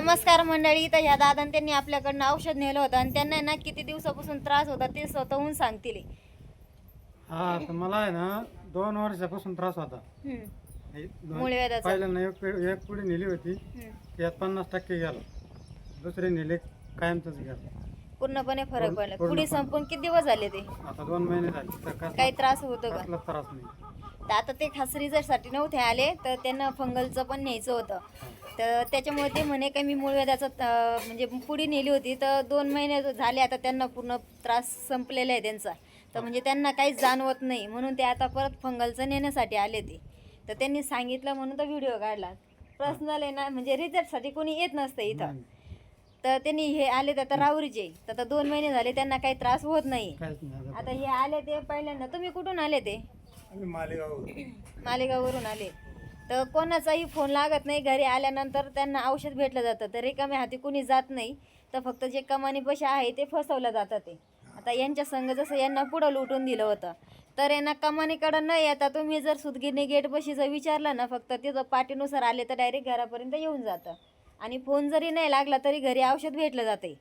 नमस्कार मंडळी. तर ह्या दादांनी त्यांनी आपल्याकडनं औषध नेलं होतं आणि त्यांना ना किती दिवसापासून त्रास होता ते स्वतःहून सांगतील. हा तर मला आहे ना 2 वर्षापासून त्रास होता. मूळव्याधाचा. पहिल्यांदा एक पुडी नेली होती, त्यात 50% गेला. दुसरी नेली कायमच गेला. पूर्णपणे फरक पडला. पुढे संपून किती दिवस झाले ते? आता 2 महिने झाले. तर काही त्रास होतो का? कसलाच त्रास नाही. तर आता ते खास रिझल्टसाठी नव्हते आले, तर त्यांना फंगलचं पण न्यायचं होतं. तर त्याच्यामुळे ते म्हणे का मी मूळव्याधाचं म्हणजे पुडी नेली होती, तर 2 महिने झाले आता त्यांना पूर्ण त्रास संपलेला आहे त्यांचा. तर म्हणजे त्यांना काहीच जाणवत नाही, म्हणून ते आता परत फंगलचं नेण्यासाठी आले ते. तर त्यांनी सांगितलं म्हणून तर व्हिडिओ काढला. पर्सनल आहे ना, म्हणजे रिझल्टसाठी कोणी येत नसतं इथं. तर त्यांनी हे आले तर राहुरीचे, तर आता 2 महिने झाले त्यांना काही त्रास होत नाही. आता हे आले ते पहिल्यांदा. तुम्ही कुठून आले ते? मालेगाववरून आले. तर कोणाचाही फोन लागत नाही. घरी आल्यानंतर त्यांना औषध भेटलं जातं. तर रिकाम्या हाती कुणी जात नाही. तर फक्त जे कमानी पैसे आहे ते फसवलं जातं ते. आता यांच्या संग जसं यांना पुढं लुटून दिलं होतं, तर यांना कमानीकडं न येता तुम्ही जर सुतगिरणी गेटपाशी जर विचारलं ना, फक्त तिथं पाटीनुसार आले तर डायरेक्ट घरापर्यंत येऊन जातं. आणि फोन जरी नाही लागला तरी घरी औषध भेटलं जाते.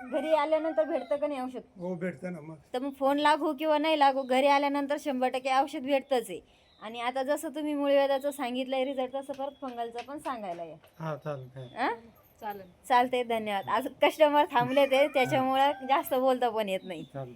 घरी आल्यानंतर भेटतं का नाही औषध? हो भेटतं ना. मग तर मग फोन लागू किंवा नाही लागू, घरी आल्यानंतर 100% औषध भेटतंच आहे. आणि आता जसं तुम्ही मूळव्याधाचं सांगितलंय रिझल्ट, तसं परत फंगलचं पण सांगायला या. हा चालेल. चालतंय. धन्यवाद. आज कस्टमर थांबले ते, त्याच्यामुळं जास्त बोलता पण येत नाही. चालेल.